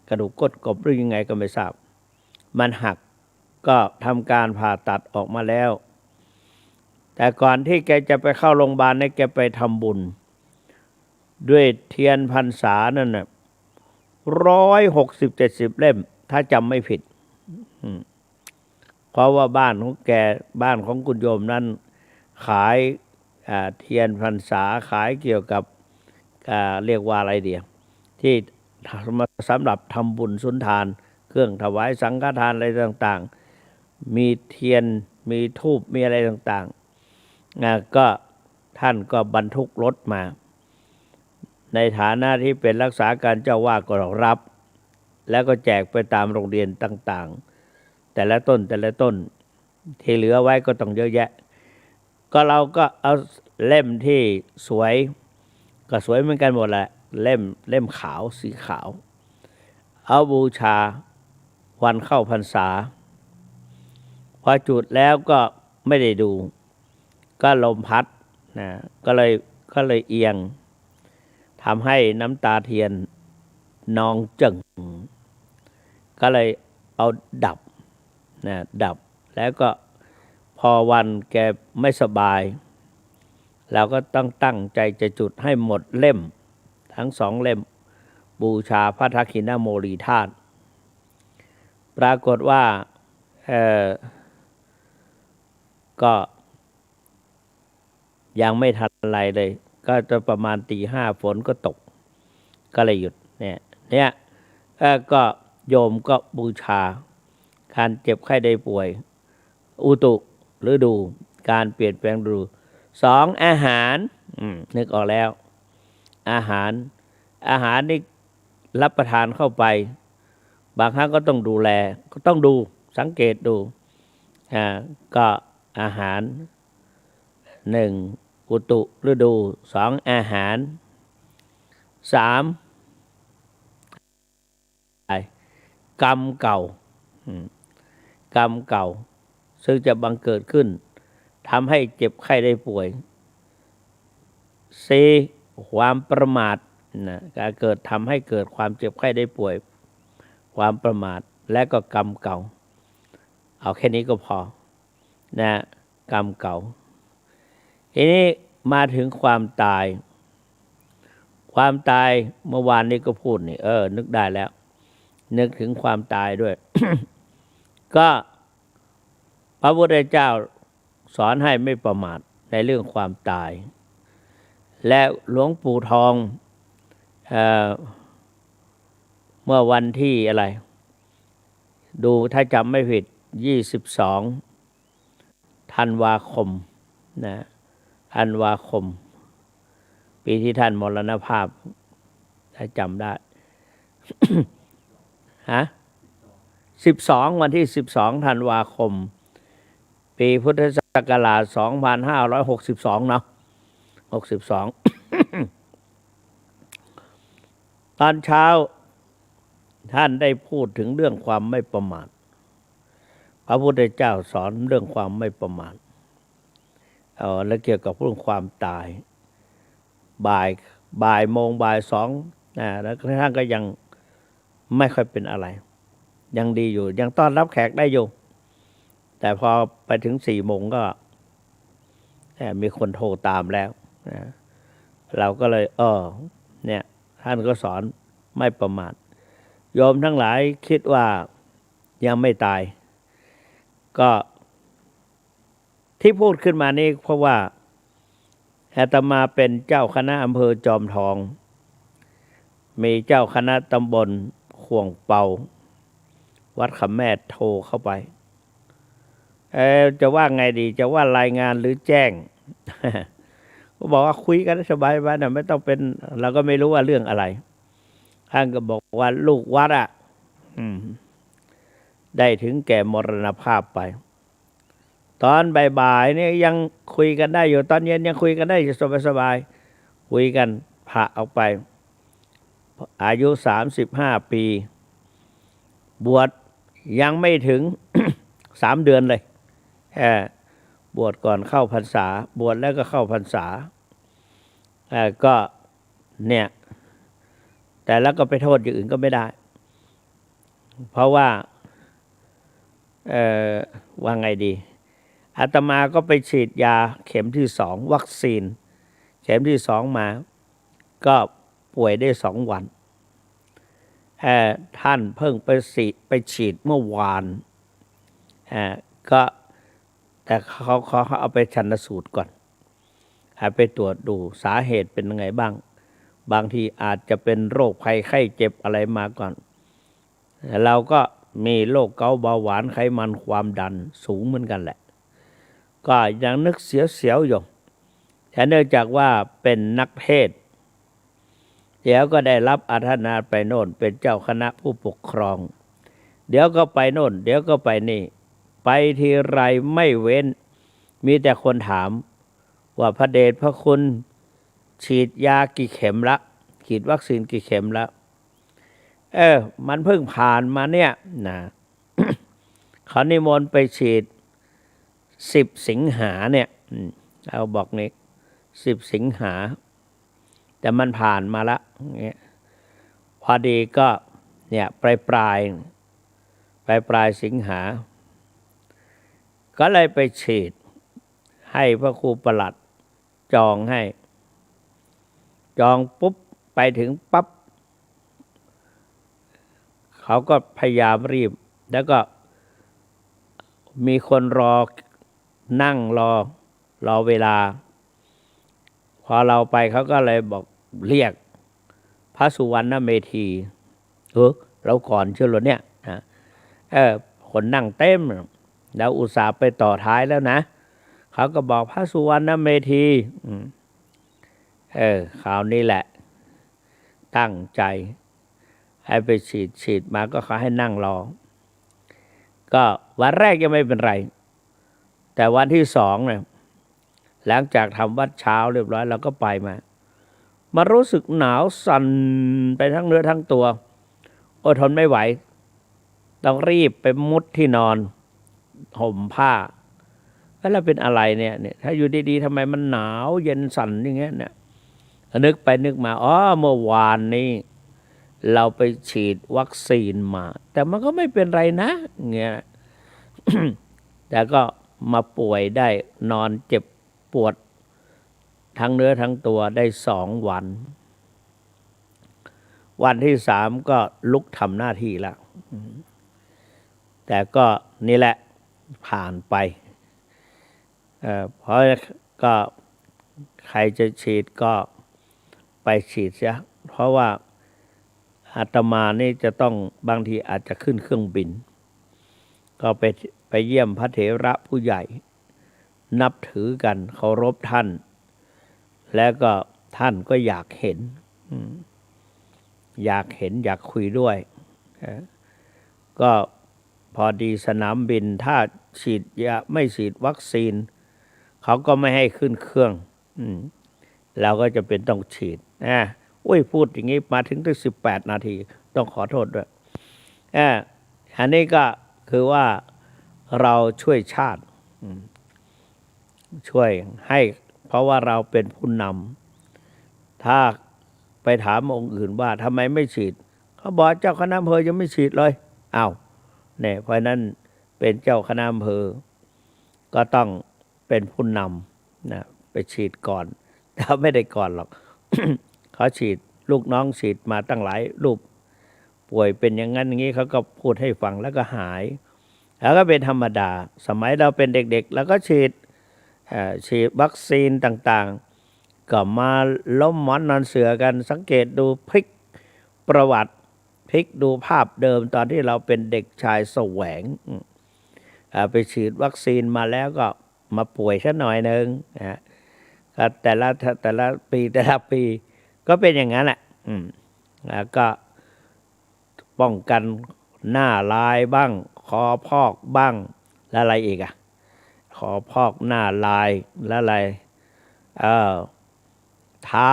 กระดูกก้นกบหรือยังไงก็ไม่ทราบมันหักก็ทำการผ่าตัดออกมาแล้วแต่ก่อนที่แกจะไปเข้าโรงพยาบาลเนี่ยแกไปทำบุญด้วยเทียนพรรษานั่นน่ะ160-70 เล่มถ้าจำไม่ผิดเพราะว่าบ้านของแกบ้านของคุณโยมนั้นขายเทียนพรรษาขายเกี่ยวกับเรียกว่าอะไรเดียวที่สำหรับทำบุญสุนทานเครื่องถวายสังฆทานอะไรต่างๆมีเทียนมีธูปมีอะไรต่างๆก็ท่านก็บรรทุกรถมาในฐานะที่เป็นรักษาการเจ้าวาดก็รับแล้วก็แจกไปตามโรงเรียนต่างๆแต่ละต้นที่เหลือไว้ก็ต้องเยอะแยะก็เราก็เอาเล่มที่สวยก็สวยเหมือนกันหมดแหละเล่มขาวสีขาวเอาบูชาวันเข้าพรรษาพอจุดแล้วก็ไม่ได้ดูก็ลมพัดนะก็เลยเอียงทำให้น้ำตาเทียนนองจึ่งก็เลยเอาดับนะดับแล้วก็พอวันแกไม่สบายเราก็ต้องตั้งใจจะจุดให้หมดเล่มทั้ง2 เล่มบูชาพระทักษิณโมลีธาตุปรากฏว่าก็ยังไม่ทันไรเลยก็จะประมาณตี 5ฝนก็ตกก็เลยหยุดเนี่ยก็โยมก็บูชาการเจ็บไข้ได้ป่วยอุตุฤดูการเปลี่ยนแปลงฤดู2อาหารนึกออกแล้วอาหารนี่รับประทานเข้าไปบางครั้งก็ต้องดูแลก็ต้องดูสังเกตดูก็อาหาร1อุตุฤดู2อาหาร3กรรมเก่าซึ่งจะบังเกิดขึ้นทำให้เจ็บไข้ได้ป่วย4ความประมาทนะการเกิดทำให้เกิดความเจ็บไข้ได้ป่วยความประมาทและก็กรรมเก่าเอาแค่นี้ก็พอนะกรรมเก่าทีนี้มาถึงความตายเมื่อวานนี้ก็พูดนี่นึกได้แล้วนึกถึงความตายด้วย ก็พระพุทธเจ้าสอนให้ไม่ประมาทในเรื่องความตายและหลวงปู่ทองเมื่อวันที่อะไรดูถ้าจำไม่ผิด22ธันวาคมนะธันวาคมปีที่ท่านมรณภาพถ้าจำได้ 12วันที่12ธันวาคมปีพุทธศักราช2562เนาะ62 ตอนเช้าท่านได้พูดถึงเรื่องความไม่ประมาทพระพุทธเจ้าสอนเรื่องความไม่ประมาทและเกี่ยวกับเรื่องความตายบ่ายโมงบ่าย2แล้วท่านก็ยังไม่ค่อยเป็นอะไรยังดีอยู่ยังต้อนรับแขกได้อยู่แต่พอไปถึง4 โมงก็มีคนโทรตามแล้วนะเราก็เลยเนี่ยท่านก็สอนไม่ประมาทโยมทั้งหลายคิดว่ายังไม่ตายก็ที่พูดขึ้นมานี่เพราะว่าอาตมาเป็นเจ้าคณะอำเภอจอมทองมีเจ้าคณะตำบลขวงเปาวัดคำแม่โทรเข้าไปจะว่าไงดีจะว่ารายงานหรือแจ้ง ก็บอกว่าคุยกันสบายๆนะไม่ต้องเป็นเราก็ไม่รู้ว่าเรื่องอะไรท่านก็บอกว่าลูกวัดได้ถึงแก่มรณภาพไปตอนบ่ายๆนี่ยังคุยกันได้อยู่ตอนเย็นยังคุยกันได้อยู่สบายๆคุยกันผ่าออกไปอายุ35 ปีบวชยังไม่ถึง 3 เดือนเลยบวชก่อนเข้าพรรษาบวชแล้วก็เข้าพรรษาก็เนี่ยแต่แล้วก็ไปโทษอย่างอื่นก็ไม่ได้ เพราะว่าว่าไงดีอาตมาก็ไปฉีดยาเข็มที่2วัคซีนเข็มที่2มาก็ป่วยได้2 วันท่านเพิ่งไปฉีดเมื่อวานก็แต่เขาเอาไปชันสูตรก่อนไปตรวจดูสาเหตุเป็นยังไงบ้างบางทีอาจจะเป็นโรคภัยไข้เจ็บอะไรมาก่อนเราก็มีโรคเกาต์เบาหวานไขมันความดันสูงเหมือนกันแหละก็ยังนึกเสียวๆอยู่แต่เนื่องจากว่าเป็นนักเทศน์เดี๋ยวก็ได้รับอาราธนาไปโน่นเป็นเจ้าคณะผู้ปกครองเดี๋ยวก็ไปโน่นเดี๋ยวก็ไปนี่ไปทีไรไม่เว้นมีแต่คนถามว่าพระเดชพระคุณฉีดยากี่เข็มละฉีดวัคซีนกี่เข็มละมันเพิ่งผ่านมาเนี่ยนะ เขานิมนต์ไปฉีด10 สิงหาเนี่ยเอาบอกนี่10 สิงหาแต่มันผ่านมาละเนี่ยพอดีก็เนี่ยปลายสิงหาก็เลยไปฉีดให้พระครูประหลัดจองให้จองปุ๊บไปถึงปั๊บเขาก็พยายามรีบแล้วก็มีคนนั่งรอเวลาพอเราไปเขาก็เลยบอกเรียกพระสุวรรณเมธีเราก่อนเชื่อหรอเนี่ยคนนั่งเต็มแล้วอุตส่าห์ไปต่อท้ายแล้วนะเขาก็บอกพระสุวรรณเมธีคราวนี้แหละตั้งใจให้ไปฉีดมาก็เขาให้นั่งรอก็วันแรกยังไม่เป็นไรแต่วันที่2เนี่ยหลังจากทำวัดเช้าเรียบร้อยเราก็ไปมารู้สึกหนาวสั่นไปทั้งเนื้อทั้งตัวทนไม่ไหวต้องรีบไปมุดที่นอนห่มผ้าแล้วเป็นอะไรเนี่ยถ้าอยู่ดีๆทำไมมันหนาวเย็นสั่นอย่างเงี้ยเนี่ยนึกไปนึกมาเมื่อวานนี้เราไปฉีดวัคซีนมาแต่มันก็ไม่เป็นไรนะเงี้ย แต่ก็มาป่วยได้นอนเจ็บปวดทั้งเนื้อทั้งตัวได้2 วันวันที่3ก็ลุกทำหน้าที่แล้วแต่ก็นี่แหละผ่านไปเพราะก็ใครจะฉีดก็ไปฉีดเสียเพราะว่าอาตมานี่จะต้องบางทีอาจจะขึ้นเครื่องบินก็ไปเยี่ยมพระเถระผู้ใหญ่นับถือกันเคารพท่านแล้วก็ท่านก็อยากเห็นอยากคุยด้วยก็พอดีสนามบินถ้าฉีดยาไม่ฉีดวัคซีนเขาก็ไม่ให้ขึ้นเครื่องเราก็จะเป็นต้องฉีดพูดอย่างนี้มาถึง18 นาทีต้องขอโทษด้วยอันนี้ก็คือว่าเราช่วยชาติช่วยให้เพราะว่าเราเป็นผู้นำถ้าไปถามองค์อื่นว่าทำไมไม่ฉีดเขาบอกเจ้าคณะอำเภอยังไม่ฉีดเลยเนี่ยเพราะนั้นเป็นเจ้าคณะอำเภอก็ต้องเป็นผู้นำนะไปฉีดก่อนแต่ไม่ได้ก่อนหรอก เขาฉีดลูกน้องฉีดมาตั้งหลายรูปป่วยเป็นอย่างนั้นอย่างนี้เขาก็พูดให้ฟังแล้วก็หายแล้วก็เป็นธรรมดาสมัยเราเป็นเด็กๆแล้วก็ฉีดวัคซีนต่างๆก็มาล้มหมอนนอนเสือกันสังเกตดูพลิกประวัติพลิกดูภาพเดิมตอนที่เราเป็นเด็กชายแสวงไปฉีดวัคซีนมาแล้วก็มาป่วยซะหน่อยนึงแต่ละปีก็เป็นอย่างนั้นแหละแล้วก็ป้องกันหน้าลายบ้างคอพอกบ้างแล้วอะไรอีกคอพอกหน้าลายแล้วอะไรเท้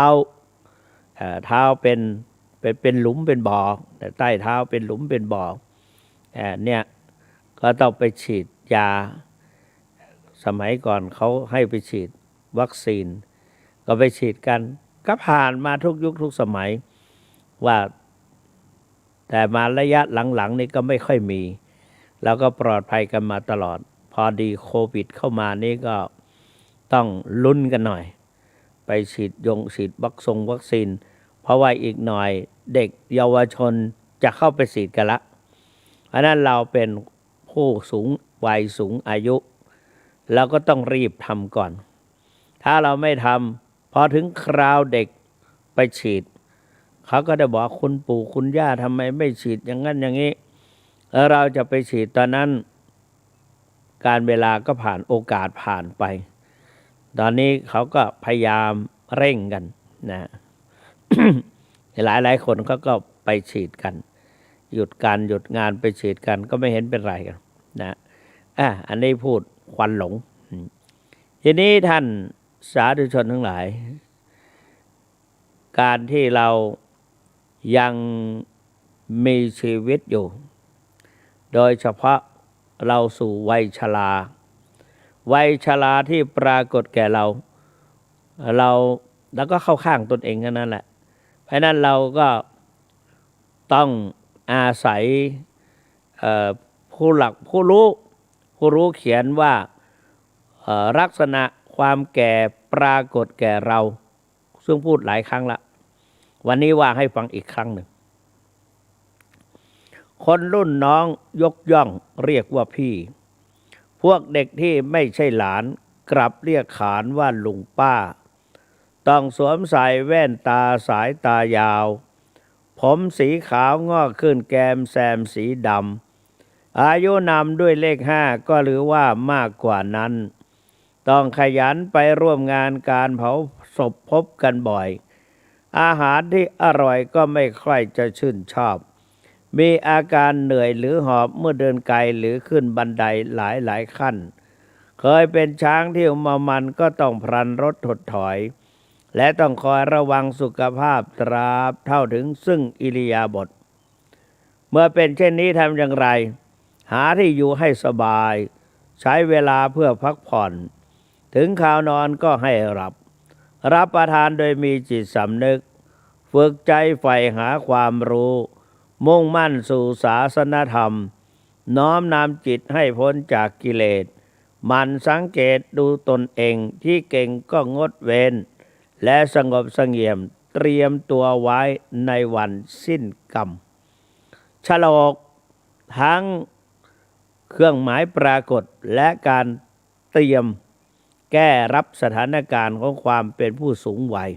าเป็นหลุมเป็นบ่อแต่ใต้เท้าเป็นหลุมเป็นบ่อเนี่ยก็ต้องไปฉีดยาสมัยก่อนเขาให้ไปฉีดวัคซีนก็ไปฉีดกันก็ผ่านมาทุกยุคทุกสมัยว่า แต่มาระยะหลังๆนี่ก็ไม่ค่อยมีแล้วก็ปลอดภัยกันมาตลอดพอดีโควิดเข้ามานี่ก็ต้องลุ้นกันหน่อยไปฉีดวัคซีนเพราะว่าอีกหน่อยเด็กเยาวชนจะเข้าไปฉีดกันละเพราะนั้นเราเป็นผู้สูงวัยสูงอายุเราก็ต้องรีบทำก่อนถ้าเราไม่ทำพอถึงคราวเด็กไปฉีดเขาก็จะบอกคุณปู่คุณย่าทำไมไม่ฉีดอย่างนั้นอย่างนี้เราจะไปฉีดตอนนั้นการเวลาก็ผ่านโอกาสผ่านไปตอนนี้เขาก็พยายามเร่งกันนะ หลายคนเขาก็ไปฉีดกันหยุดงานไปฉีดกันก็ไม่เห็นเป็นไรกันนะอันนี้พูดควันหลงทีนี้ท่านสาธุชนทั้งหลายการที่เรายังมีชีวิตอยู่โดยเฉพาะเราสู่วัยชราที่ปรากฏแก่เราแล้วก็เข้าข้างตนเองนั่นแหละเพราะนั้นเราก็ต้องอาศัยผู้หลักผู้รู้เขียนว่าลักษณะความแก่ปรากฏแก่เราซึ่งพูดหลายครั้งละวันนี้ว่าให้ฟังอีกครั้งหนึ่งคนรุ่นน้องยกย่องเรียกว่าพี่พวกเด็กที่ไม่ใช่หลานกลับเรียกขานว่าลุงป้าต้องสวมใส่แว่นตาสายตายาวผมสีขาวงอกขึ้นแก้มแซมสีดำอายุนำด้วยเลข5ก็หรือว่ามากกว่านั้นต้องขยันไปร่วมงานการเผาศพพบกันบ่อยอาหารที่อร่อยก็ไม่ค่อยจะชื่นชอบมีอาการเหนื่อยหรือหอบเมื่อเดินไกลหรือขึ้นบันไดหลายขั้นเคยเป็นช้างที่มันก็ต้องพลันรถถดถอยและต้องคอยระวังสุขภาพตราบเท่าถึงซึ่งอิริยาบถเมื่อเป็นเช่นนี้ทำอย่างไรหาที่อยู่ให้สบายใช้เวลาเพื่อพักผ่อนถึงข่าวนอนก็ให้รับประทานโดยมีจิตสำนึกฝึกใจใฝ่หาความรู้มุ่งมั่นสู่ศาสนธรรมน้อมนำจิตให้พ้นจากกิเลสมันสังเกตดูตนเองที่เก่งก็งดเว้นและสงบเสงี่ยมเตรียมตัวไว้ในวันสิ้นกรรมฉลกทั้งเครื่องหมายปรากฏและการเตรียมแก้รับสถานการณ์ของความเป็นผู้สูงวัย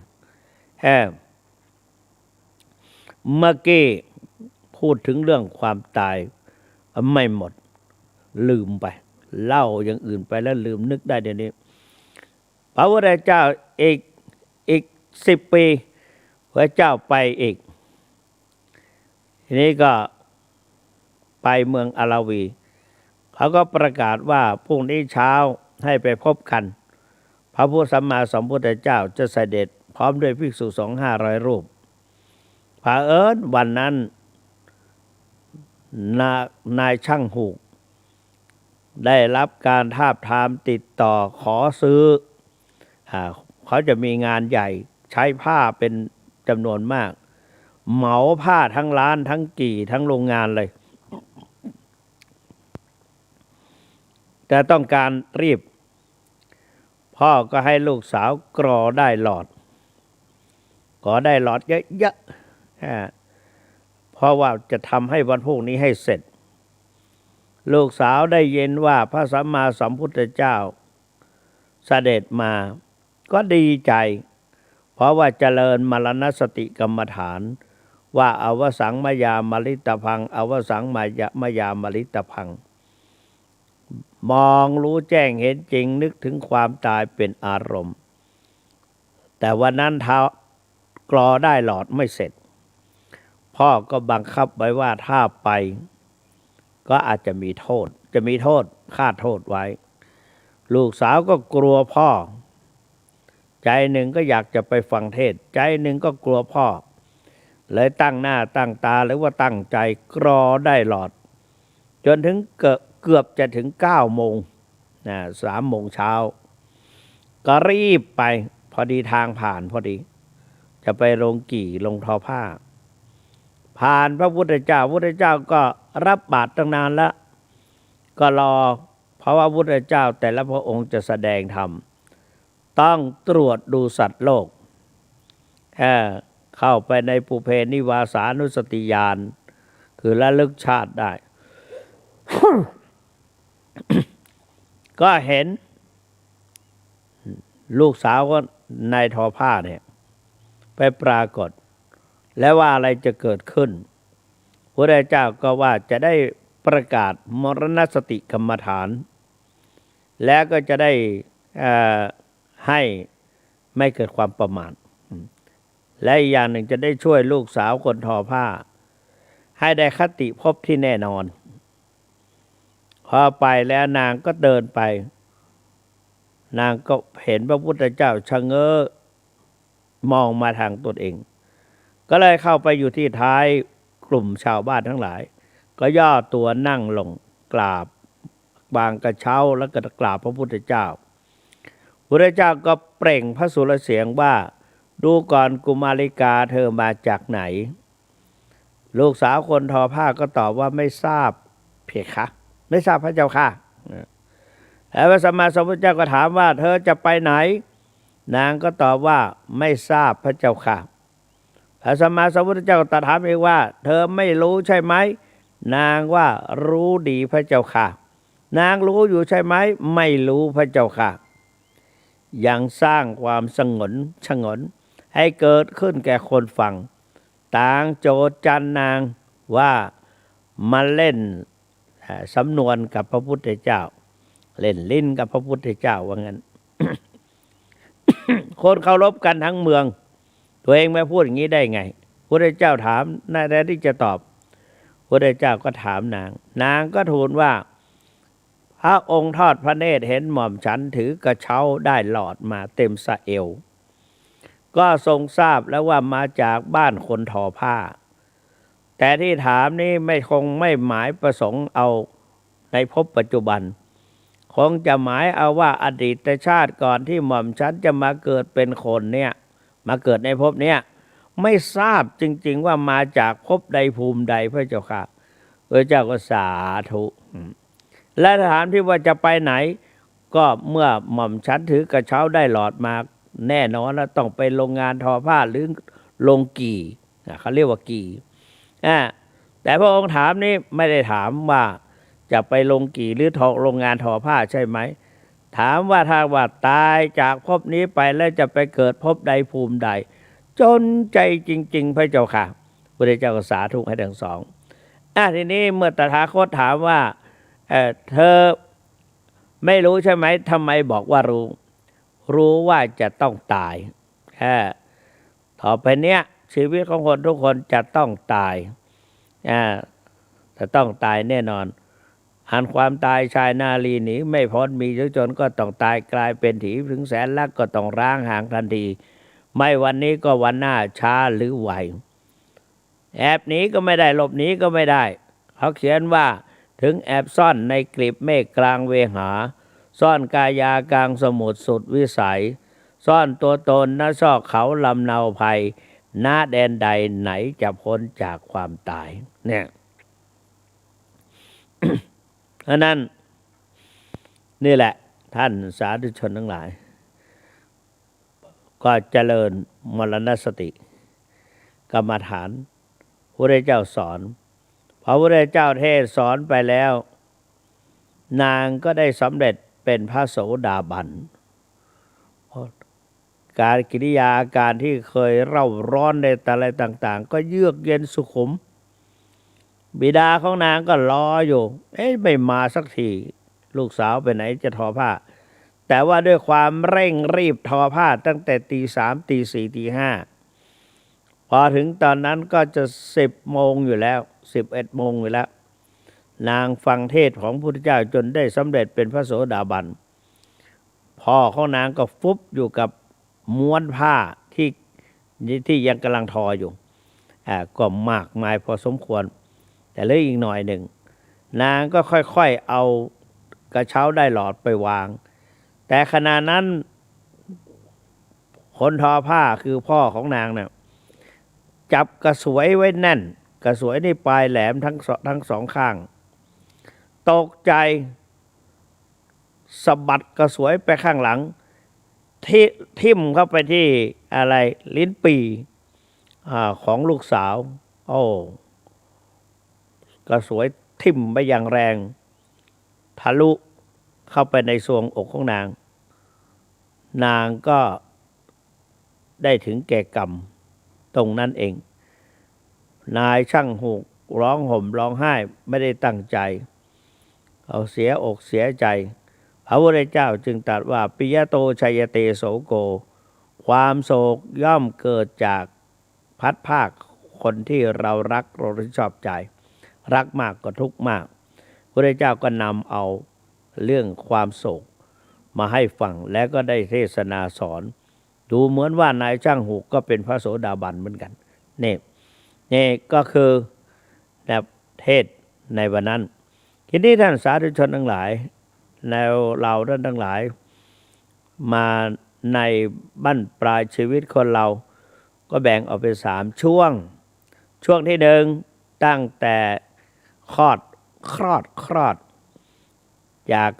เมื่อกี้พูดถึงเรื่องความตายไม่หมดลืมไปเล่าอย่างอื่นไปแล้วลืมนึกได้เดี๋ยวนี้พระพุทธเจ้าอีก10 ปีพระเจ้าไปอีกทีนี้ก็ไปเมืองอาราวีเขาก็ประกาศว่าพรุ่งนี้เช้าให้ไปพบกันพระผู้สัมมาสัมพุทธเจ้าจะเสด็จพร้อมด้วยภิกษุ200-500 รูปเผอิญวันนั้นนายช่างหูกได้รับการทาบทามติดต่อขอซื้อเขาจะมีงานใหญ่ใช้ผ้าเป็นจำนวนมากเหมาผ้าทั้งร้านทั้งกี่ทั้งโรงงานเลยแต่ต้องการรีบพ่อก็ให้ลูกสาวกรอได้หลอดเยอะๆเพราะว่าจะทำให้วันพรุ่งนี้ให้เสร็จลูกสาวได้ยินว่าพระสัมมาสัมพุทธเจ้าเสด็จมาก็ดีใจเพราะว่าเจริญมรณสติกรรมฐานว่าอวสังมยามลิตพังอวสังมยามลิตพังมองรู้แจ้งเห็นจริงนึกถึงความตายเป็นอารมณ์แต่วันนั้นกรอได้หลอดไม่เสร็จพ่อก็บังคับไว้ว่าถ้าไปก็อาจจะมีโทษคาดโทษไว้ลูกสาวก็กลัวพ่อใจหนึ่งก็อยากจะไปฟังเทศใจหนึ่งก็กลัวพ่อเลยตั้งหน้าตั้งตาหรือว่าตั้งใจกรอได้หลอดจนถึงเกือบจะถึง9 โมง3 โมงเช้าก็รีบไปพอดีทางผ่านพอดีจะไปลงกี่ลงทอผ้า ผ่านพระพุทธเจ้าพระพุทธเจ้าก็รับบาตรตั้งนานแล้วก็รอเพราะว่าพระพุทธเจ้าแต่ละพระองค์จะแสดงธรรมต้องตรวจดูสัตว์โลกเข้าไปในปุเพนิวาสานุสติญาณคือระลึกชาติได้ ก็เห็นลูกสาวก็นายทอผ้าเนี่ยไปปรากฏแล้วว่าอะไรจะเกิดขึ้นพระพุทธเจ้าก็ว่าจะได้ประกาศมรณสติกรรมฐาน แล้วก็จะได้ให้ไม่เกิดความประมาทและอีกอย่างหนึ่งจะได้ช่วยลูกสาวคนทอผ้าให้ได้คติภพที่แน่นอนพอไปแล้วนางก็เดินไปนางก็เห็นพระพุทธเจ้าชะเง้อมองมาทางตนเองก็เลยเข้าไปอยู่ที่ท้ายกลุ่มชาวบ้านทั้งหลายก็ย่อตัวนั่งลงกราบบางกระเช้าแล้วก็กราบพระพุทธเจ้าพระพุทธเจ้าก็เปล่งพระสุรเสียงว่าดูก่อนกุมาริกาเธอมาจากไหนลูกสาวคนทอผ้าก็ตอบว่าไม่ทราบเพคะไม่ทราบพระเจ้าค่ะแล้วพระสัมมาสัมพุทธเจ้าก็ถามว่าเธอจะไปไหนนางก็ตอบว่าไม่ทราบพระเจ้าค่ะพระสัมมาสัมพุทธเจ้าก็ตรัสถามอีกว่าเธอไม่รู้ใช่ไหมนางว่ารู้ดีพระเจ้าค่ะนางรู้อยู่ใช่ไหมไม่รู้พระเจ้าค่ะยังสร้างความสงนฉงนให้เกิดขึ้นแก่คนฟังต่างโจทย์จันนางว่ามาเล่นสำนวนกับพระพุทธเจ้าเล่นลิ้นกับพระพุทธเจ้าว่างั้น คนเคารพกันทั้งเมืองตัวเองไม่พูดอย่างนี้ได้ไงพระพุทธเจ้าถามนายแท้ที่จะตอบพระพุทธเจ้าก็ถามนางก็ทูลว่าพระองค์ทอดพระเนตรเห็นหม่อมฉันถือกระเช้าได้หลอดมาเต็มสะเอวก็ทรงทราบแล้วว่ามาจากบ้านคนทอผ้าแต่ที่ถามนี้ไม่หมายประสงค์เอาในภพปัจจุบันคงจะหมายเอาว่าอดีตชาติก่อนที่หม่อมฉันจะมาเกิดเป็นคนเนี่ยมาเกิดในภพเนี้ยไม่ทราบจริงๆว่ามาจากภพใดภูมิใดพระเจ้าค่ะพระเจ้าก็สาธุและถามที่ว่าจะไปไหนก็เมื่อหม่อมฉันถือกระเช้าได้หลอดมาแน่นอนแล้วต้องไปโรงงานทอผ้าหรือโรงกี่เขาเรียกว่ากี่แต่พระองค์ถามนี้ไม่ได้ถามว่าจะไปลงกี่หรือโรงงานทอผ้าใช่ไหมถามว่าถ้าว่าตายจากภพนี้ไปแล้วจะไปเกิดภพใดภูมิใดจนใจจริงๆพระเจ้าค่ะพระเจ้าก็สาธุให้ทั้งสองทีนี้เมื่อตถาคตถามว่าเธอไม่รู้ใช่ไหมทำไมบอกว่ารู้ว่าจะต้องตายต่อไปเนี้ยชีวิตของคนทุกคนจะต้องตายจะต้องตายแน่นอนอันความตายชายนาลีหนีไม่พ้นมีจนก็ต้องตายกลายเป็นถีถึงแสนลักก็ต้องร้างห่างทันทีไม่วันนี้ก็วันหน้าช้าหรือไวแอบหนีก็ไม่ได้หลบหนีก็ไม่ได้เขาเขียนว่าถึงแอบซ่อนในกลีบเมฆกลางเวหาซ่อนกายากลางสมุทรสุดวิสัยซ่อนตัวตนณซอกเขาลำเนาภัยณแดนใดไหนจะพ้นจากความตายเนี่ย เพราะนั้นนี่แหละท่านสาธุชนทั้งหลายก็เจริญมรณสติกรรมฐานพระพุทธเจ้าสอนพอพระพุทธเจ้าเทศสอนไปแล้วนางก็ได้สำเร็จเป็นพระโสดาบันการกิริยาอาการที่เคยเร่าร้อนในอะไรต่างๆก็เยือกเย็นสุขุมบิดาของนางก็รออยู่ไม่มาสักทีลูกสาวไปไหนจะทอผ้าแต่ว่าด้วยความเร่งรีบทอผ้าตั้งแต่ตีสามตีสี่ตีห้าพอถึงตอนนั้นก็จะ10 โมงอยู่แล้ว11 โมงอยู่แล้วนางฟังเทศของพระพุทธเจ้าจนได้สำเร็จเป็นพระโสดาบันพ่อของนางก็ฟุบอยู่กับม้วนผ้าที่ยังกำลังทออยู่ก็มากมายพอสมควรแต่เหลืออีกหน่อยหนึ่งนางก็ค่อยๆเอากระเช้าได้หลอดไปวางแต่ขณะนั้นคนทอผ้าคือพ่อของนางเนี่ยจับกระสวยไว้แน่นก กระสวยนี่ปลายแหลมทั้งสองข้างตกใจสะบัดกระสวยไปข้างหลังที่ทิ่มเข้าไปที่อะไรลิ้นปี่ของลูกสาวโอ้กระสวยทิ่มไปอย่างแรงทะลุเข้าไปในทรวงอกของนางก็ได้ถึงแก่กรรมตรงนั้นเองนายช่างหูกร้องห่มร้องไห้ไม่ได้ตั้งใจเอาเสียอกเสียใจพระพุทธเจ้าจึงตรัสว่าปิยโตชัยเตโสโกความโศกย่อมเกิดจากพัดภาคคนที่เรารักเราชอบใจรักมากก็ทุกข์มากพระพุทธเจ้าก็นำเอาเรื่องความโศกมาให้ฟังแล้วก็ได้เทศนาสอนดูเหมือนว่านายช่างหูกก็เป็นพระโสดาบันเหมือนกันนี่ก็คือแบบเทศในวันนั้นทีนี้ท่านสาธุชนทั้งหลายแล้วเราท่านทั้งหลายมาในบั้นปลายชีวิตคนเราก็แบ่งออกเป็น3ช่วงที่หนึ่งตั้งแต่คลอดจาก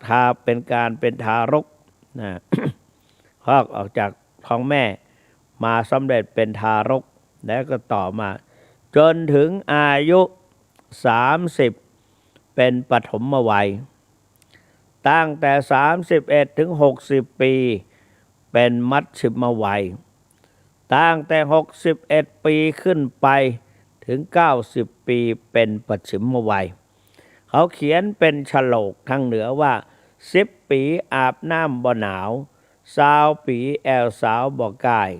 เป็นทารกนะคลอดออกจากท้องแม่มาสำเร็จเป็นทารกแล้วก็ต่อมาจนถึงอายุ30เป็นปฐมวัยตั้งแต่31ถึง60ปีเป็นมัชฌิมวัยตั้งแต่61ปีขึ้นไปถึง90ปีเป็นปัจฉิมวัยเขาเขียนเป็นฉลกทางเหนือว่า10ปีอาบน้ำบ่หนาว20ปีแอวสาวบ่กาย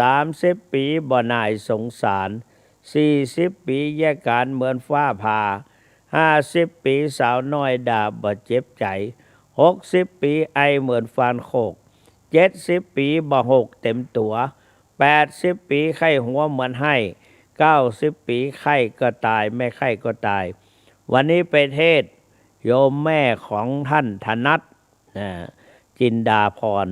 30ปีบ่นายสงสาร40ปีแยกการเหมือนฟ้าผ่า50ปีสาวน้อยด่าบ่เจ็บใจ60ปีไอเหมือนฟานโคก70ปีบ่หกเต็มตัว80ปีไข้หัวเหมือนให้90ปีไข้ก็ตายไม่ไข้ก็ตายวันนี้ไปเทศโยมแม่ของท่านธนัทจินดาพร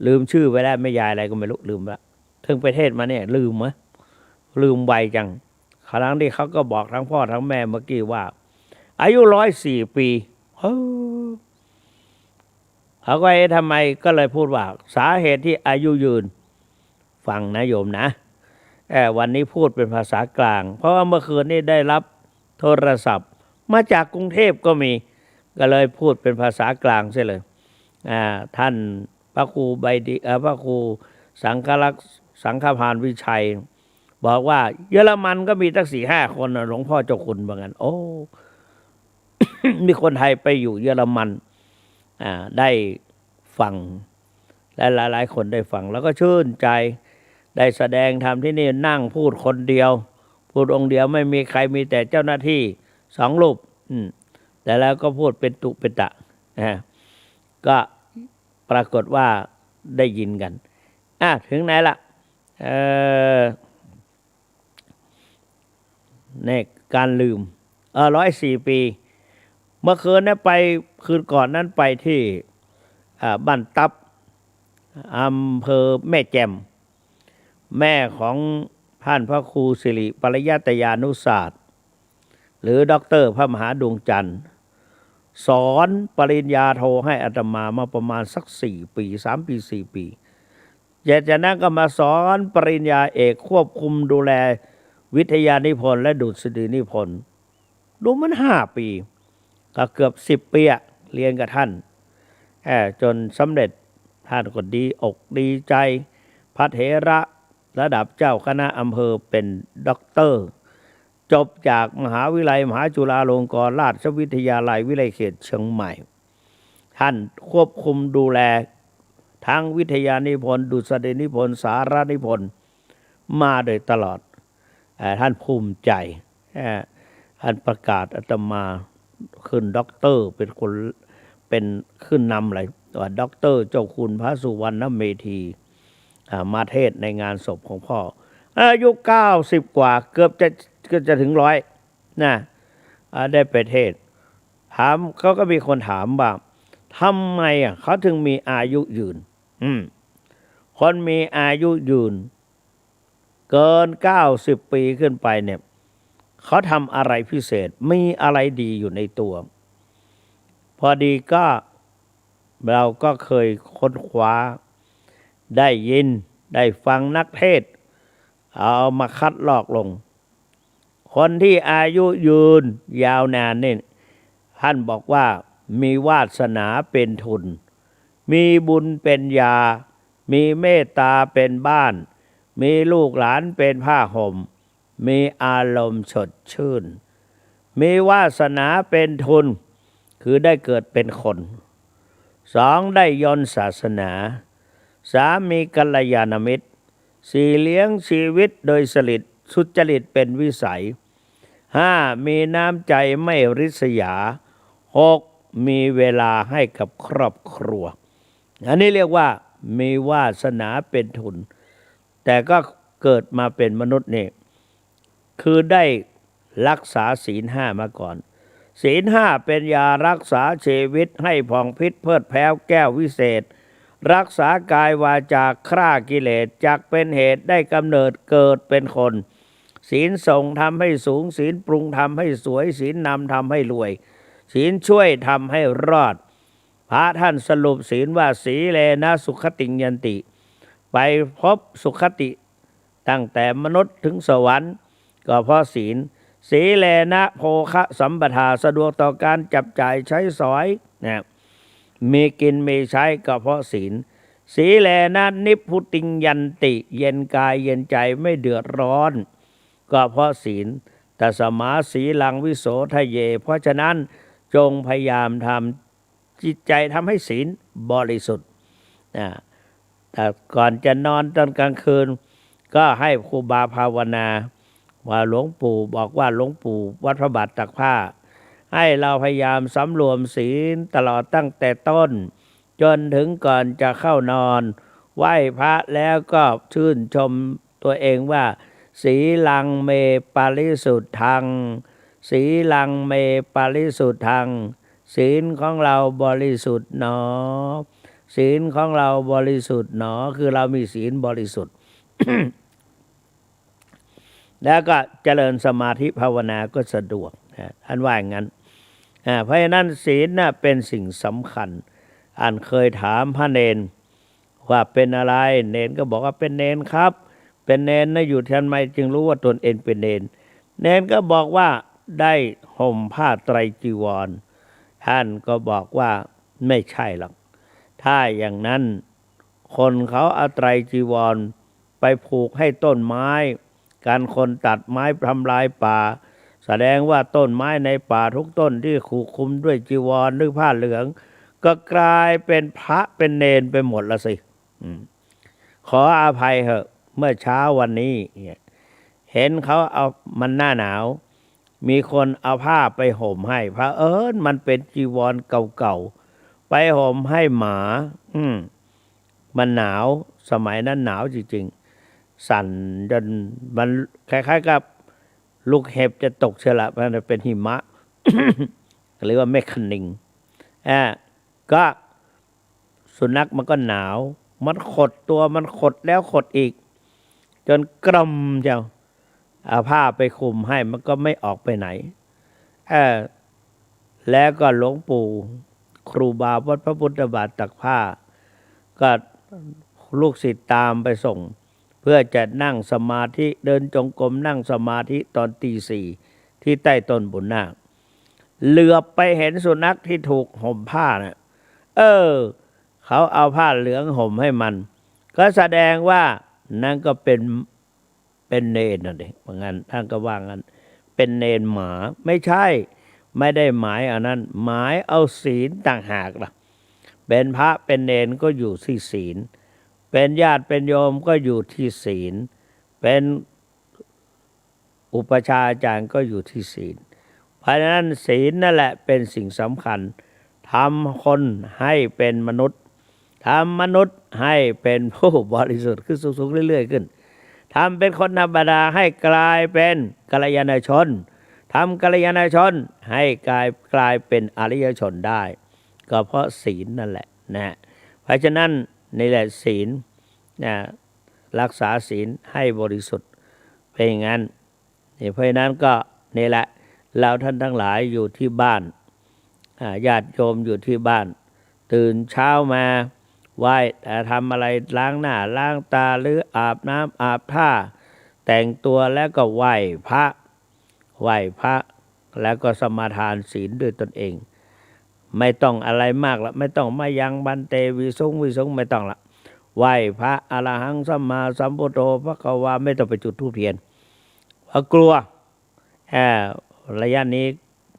ลืมชื่อไปแล้วไม่ยายอะไรก็ไม่รู้ลืมละถึงไปเทศมาเนี่ยลืมไวจังครั้งที่เขาก็บอกทั้งพ่อทั้งแม่เมื่อกี้ว่าอายุ104ปีเขาก็ทำไมก็เลยพูดว่าสาเหตุที่อายุยืนฟังนะโยมนะวันนี้พูดเป็นภาษากลางเพราะว่าเมื่อคืนนี้ได้รับโทรศัพท์มาจากกรุงเทพก็มีก็เลยพูดเป็นภาษากลางเสียเลยท่านพระครูใบดีพระครูสังฆพานวิชัยบอกว่าเยอรมันก็มีตั้ง 4-5 คนหลวงพ่อเจ้าคุณว่างั้นโอ้ มีคนไทยไปอยู่เยอรมันได้ฟังและหลายๆคนได้ฟังแล้วก็ชื่นใจได้แสดงธรรมที่นี่นั่งพูดคนเดียวพูดองค์เดียวไม่มีใครมีแต่เจ้าหน้าที่2 รูปแต่แล้วก็พูดเป็นตุเป็นตะก็ปรากฏว่าได้ยินกันถึงไหนละในการลืม104 ปีเมื่อคืนนั้นไปคืนก่อนนั้นไปที่บ้านตับอำเภอแม่แจ่มแม่ของท่านพระครูสิริปริยัตยานุศาสตร์หรือด็อกเตอร์พระมหาดวงจันทร์สอนปริญญาโทให้อาตมาประมาณสัก4 ปี3 ปี 4 ปีจากนั้นก็มาสอนปริญญาเอกควบคุมดูแลวิทยานิพนธ์และดุษฎีนิพนธ์ดูมัน5 ปีก็เกือบ10 ปีเรียนกับท่านจนสำเร็จท่านก็ดีอกดีใจพระเถระระดับเจ้าคณะอำเภอเป็นด็อกเตอร์จบจากมหาวิทยาลัยมหาจุฬาลงกรณราชวิทยาลัยวิทยาเขตเชียงใหม่ท่านควบคุมดูแลทั้งวิทยานิพนธ์ดุษฎีนิพนธ์สารานิพนธ์มาโดยตลอดท่านภูมิใจท่านประกาศอาตมาขึ้นด็อกเตอร์เป็นขึ้นนำเลยว่าด็อกเตอร์เจ้าคุณพระสุวรรณเมธีมาเทศในงานศพของพ่ออายุ90 กว่าเกือบจะถึง100นะได้ไปเทศถามเขาก็มีคนถามว่าทำไมเขาถึงมีอายุยืนคนมีอายุยืนเกิน90 ปีขึ้นไปเนี่ย เขาทำอะไรพิเศษมีอะไรดีอยู่ในตัว พอดีก็เราก็เคยค้นคว้าได้ยินได้ฟังนักเทศน์เอามาคัดลอกลง คนที่อายุยืนยาวนานนี่ท่านบอกว่ามีวาสนาเป็นทุน มีบุญเป็นยา มีเมตตาเป็นบ้าน มีลูกหลานเป็นผ้าห่ม มีอารมณ์สดชื่น มีวาสนาเป็นทุน คือได้เกิดเป็นคน สองได้ยนต์ศาสนา สามมีกัลยาณมิตร สี่เลี้ยงชีวิตโดยสุจริตเป็นวิสัย ห้ามีน้ำใจไม่ริษยา หกมีเวลาให้กับครอบครัว อันนี้เรียกว่ามีวาสนาเป็นทุน แต่ก็เกิดมาเป็นมนุษย์นี่คือได้รักษาศีลห้ามาก่อน ศีลห้าเป็นยารักษาชีวิตให้ผ่องพิษเพิดแผ้วแก้ววิเศษ รักษากายวาจาฆ่ากิเลสจักเป็นเหตุได้กำเนิดเกิดเป็นคน ศีลส่งทำให้สูง ศีลปรุงทำให้สวย ศีลนำทำให้รวย ศีลช่วยทำให้รอด พระท่านสรุปศีลว่าสีเลนะสุขติยันติ ไปพบสุขติตั้งแต่มนุษย์ถึงสวรรค์ก็เพราะศีล สีเลนะโภคะสัมปทาสะดวกต่อการจับจ่ายใช้สอยนะมีกินมีใช้ก็เพราะศีล สีเลนะนิพพุติยันติเย็นกายเย็นใจไม่เดือดร้อนก็เพราะศีลแต่สมาสีลังวิโสทะเยเพราะฉะนั้นจงพยายามทำจิตใจทำให้ศีลบริสุทธิ์นะแต่ก่อนจะนอนตอนกลางคืนก็ให้ครูบาภาวนาว่าหลวงปู่บอกว่าหลวงปู่วัดพระบาทตักผ้าให้เราพยายามสำรวมศีลตลอดตั้งแต่ต้นจนถึงก่อนจะเข้านอนไหว้พระแล้วก็ชื่นชมตัวเองว่าสีลังเมปาริสุทธังสีลังเมปาริสุทธังศีลของเราบริสุทธิ์หนอศีลของเราบริสุทธิ์หนอคือเรามีศีลบริสุทธิ์ แล้วก็เจริญสมาธิภาวนาก็สะดวกท่านว่าอย่างนั้นเพราะฉะนั้นศีลน่ะเป็นสิ่งสำคัญอันเคยถามพระเนนว่าเป็นอะไรเนนก็บอกว่าเป็นเนนครับเป็นเนนนะอยู่ทำไมจึงรู้ว่าตนเองเป็นเนนเนนก็บอกว่าได้ห่มผ้าไตรจีวรท่านก็บอกว่าไม่ใช่หรอกถ้าอย่างนั้นคนเขาเอาไตรจีวรไปผูกให้ต้นไม้การคนตัดไม้ทำลายป่าแสดงว่าต้นไม้ในป่าทุกต้นที่ผูกคลุมด้วยจีวรหรือผ้าเหลืองก็กลายเป็นพระเป็นเนนไปหมดละสิขออภัยเถอะเมื่อเช้าวันนี้เห็นเขาเอามันหน้าหนาวมีคนเอาผ้าไปห่มให้พระมันเป็นจีวรเก่าๆไปห่มให้หมามันหนาวสมัยนั้นหนาวจริงๆสั่นจนมันคล้ายๆกับลูกเห็บจะตกเชละมันเป็นหิมะ หรือว่าเมฆนิงก็สุนัขมันก็หนาวมันขดตัวมันขดแล้วขดอีกจนกรมเจ้าเอาผ้าไปคลุมให้มันก็ไม่ออกไปไหนแล้วก็หลวงปู่ครูบาวัดพระพุทธบาทตักผ้าก็ลูกศิษย์ตามไปส่งเพื่อจะนั่งสมาธิเดินจงกรมนั่งสมาธิตอนตี 4ที่ใต้ต้นบุญนาคเหลือบไปเห็นสุนัขที่ถูกห่มผ้าน่ะเขาเอาผ้าเหลืองห่มให้มันก็แสดงว่านั่นก็เป็นเนรนั่นเองว่างั้นท่านก็ว่างั้นเป็นเนรหมาไม่ใช่ไม่ได้หมายอันนั้นหมายเอาศีลต่างหากล่ะเป็นพระเป็นเนรก็อยู่ที่ศีลเป็นญาติเป็นโยมก็อยู่ที่ศีลเป็นอุปชฌาย์อาจารย์ก็อยู่ที่ศีลเพราะฉะนั้นศีลนั่นแหละเป็นสิ่งสำคัญทำคนให้เป็นมนุษย์ทำมนุษย์ให้เป็นผู้บริสุทธิ์ขึ้นสูงๆเรื่อยๆขึ้นทำเป็นคนธรรมดาให้กลายเป็นกัลยาณชนทำกัลยาณชนให้กลายเป็นอริยชนได้ก็เพราะศีลนั่นแหละนะเพราะฉะนั้นนี่แหละศีลนะรักษาศีลให้บริสุทธิ์เป็นอย่างนั้นเพราะฉะนั้นก็ นี่แหละเราท่านทั้งหลายอยู่ที่บ้านญาติโยมอยู่ที่บ้านตื่นเช้ามาไหว้ทำอะไรล้างหน้าล้างตาหรืออาบน้ำอาบท่าแต่งตัวแล้วก็ไหว้พระแล้วก็สมาทานศีลด้วยตนเองไม่ต้องอะไรมากละไม่ต้องมายังบันเตวิสุงไม่ต้องละไหว้พระอรหังสัมมาสัมพุทโธพระกวาไม่ต้องไปจุดธูปเทียนเพราะกลัวระยะนี้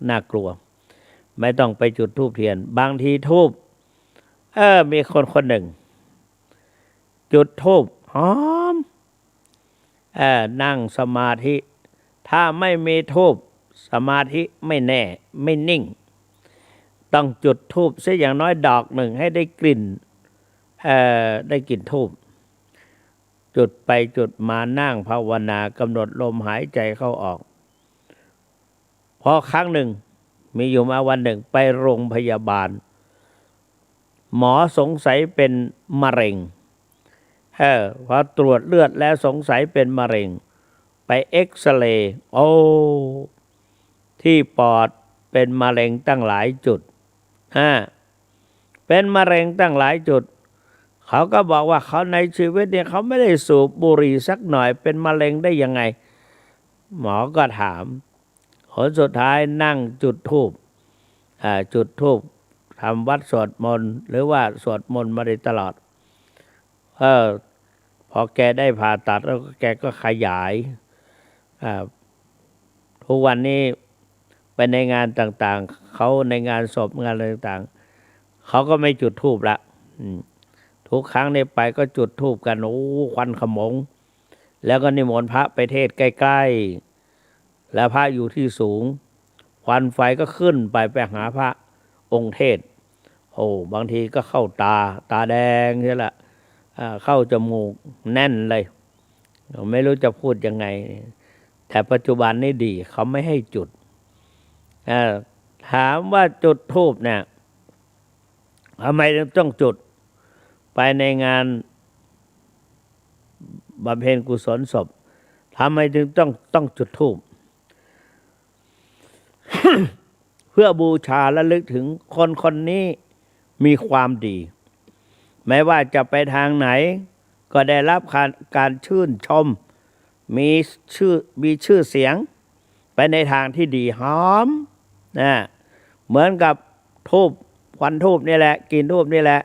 น่ากลัวไม่ต้องไปจุดธูปเทียนบางทีธูปมีคนหนึ่งจุดธูปหอมนั่งสมาธิถ้าไม่มีธูปสมาธิไม่แน่ไม่นิ่งต้องจุดธูปเสียอย่างน้อยดอกหนึ่งให้ได้กลิ่นได้กลิ่นธูปจุดไปจุดมานั่งภาวนากำหนดลมหายใจเข้าออกพอครั้งหนึ่งมีอยู่มาวันหนึ่งไปโรงพยาบาลหมอสงสัยเป็นมะเร็งพอตรวจเลือดแล้วสงสัยเป็นมะเร็งไปเอ็กซเรย์ที่ปอดเป็นมะเร็งตั้งหลายจุดเป็นมะเร็งตั้งหลายจุดเขาก็บอกว่าเขาในชีวิตเนี่ยเขาไม่ได้สูบบุหรี่สักหน่อยเป็นมะเร็งได้ยังไงหมอก็ถามผลสุดท้ายนั่งจุดธูปทำวัดสวดมนต์หรือว่าสวดมนต์มาโดยตลอดพอแกได้ผ่าตัดแล้วแกก็ขยายทุกวันนี้ไปในงานต่างๆเขาในงานศพงานอะไรต่างๆเขาก็ไม่จุดธูปละทุกครั้งนี้ไปก็จุดธูปกันควันขโมงแล้วก็นิมนต์พระไปเทศน์ใกล้ๆแล้วพระอยู่ที่สูงควันไฟก็ขึ้นไปหาพระองค์เทศบางทีก็เข้าตาแดงใช่ละเข้าจมูกแน่นเลยไม่รู้จะพูดยังไงแต่ปัจจุบันนี้ดีเขาไม่ให้จุดถามว่าจุดธูปเนี่ยทำไมต้องจุดไปในงานบำเพ็ญกุศลศพทำไมถึงต้องจุดธูป เพื่อบูชาและลึกถึงคนนี้มีความดีไม่ว่าจะไปทางไหนก็ได้รับการชื่นชมมีชื่อเสียงไปในทางที่ดีหอมเหมือนกับธูปควันธูปนี่แหละกลิ่นธูปนี่แหละ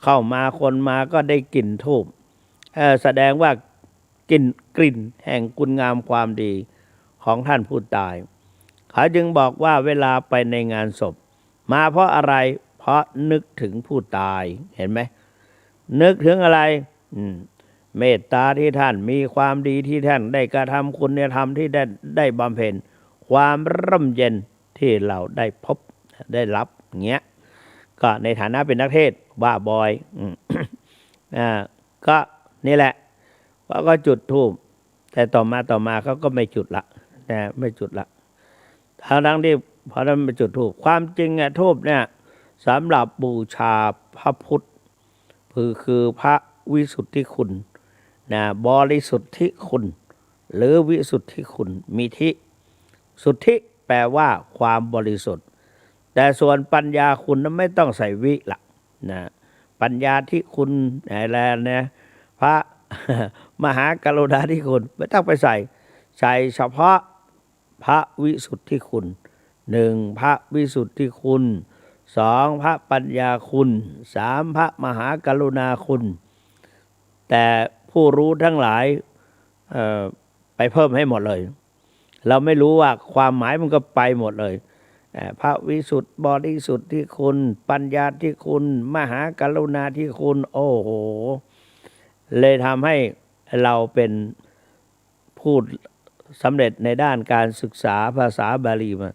เข้ามาคนมาก็ได้กลิ่นธูปแสดงว่ากลิ่นแห่งคุณงามความดีของท่านผู้ตายเขาจึงบอกว่าเวลาไปในงานศพมาเพราะอะไรเพราะนึกถึงผู้ตายเห็นไหมนึกถึงอะไรเมตตาที่ท่านมีความดีที่ท่านได้กระทำคุณธรรมที่ได้บำเพ็ญความร่มเย็นที่เราได้พบได้รับเงี้ยก็ในฐานะเป็นนักเทศว่าบอยก็นี่แหละก็จุดธูปแต่ต่อมาเขาก็ไม่จุดละไม่จุดละทั้งที่พอนั้นไปจุดธูปความจริงธูปเนี่ยสำหรับบูชาพระพุทธคือพระวิสุทธิคุณบริสุทธิคุณหรือวิสุทธิคุณมีทิสุทธิแปลว่าความบริสุทธิ์แต่ส่วนปัญญาคุณนั้นไม่ต้องใส่วิละปัญญาที่คุณอะไรนะพระ มหากรุณาธิคุณไม่ต้องไปใส่เฉพาะพระวิสุทธิคุณ1พระวิสุทธิคุณ2พระปัญญาคุณ3พระมหากรุณาคุณแต่ผู้รู้ทั้งหลายไปเพิ่มให้หมดเลยเราไม่รู้ว่าความหมายมันก็ไปหมดเลยพระวิสุทธิบริสุทธิคุณปัญญาที่คุณมหากรุณาที่คุณโอ้โหเลยทำให้เราเป็นผู้สำเร็จในด้านการศึกษาภาษาบาลีมา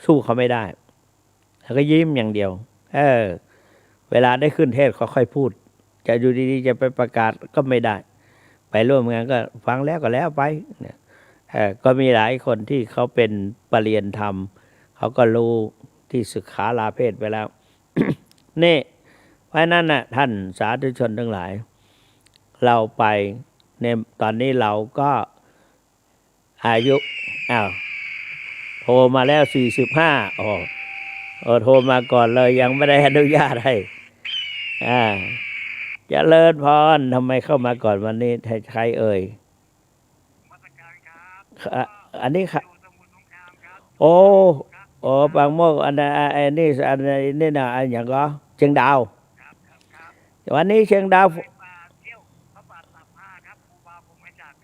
สู้เขาไม่ได้เขาก็ยิ้มอย่างเดียวเวลาได้ขึ้นเทศเขาค่อยพูดจะอยู่ดีๆจะไปประกาศก็ไม่ได้ไปร่วมงานก็ฟังแล้วก็แล้วไปก็มีหลายคนที่เขาเป็นปรริญญาธรรมเขาก็รู้ที่ศึกษาลาเพศไปแล้ว นี่เพราะนั้นท่านสาธุชนทั้งหลายเราไปในตอนนี้เราก็อายุ รมาแล้ว45โทรมาก่อนเลยยังไม่ได้อนุญาตให้เจริญพรทำไมเข้ามาก่อนวันนี้ใครเอ่ยอันนี้ค่ะโอ้บางโมกอันนี้นี่นะอันอย่างก็เชียงดาววันนี้เชียงดาว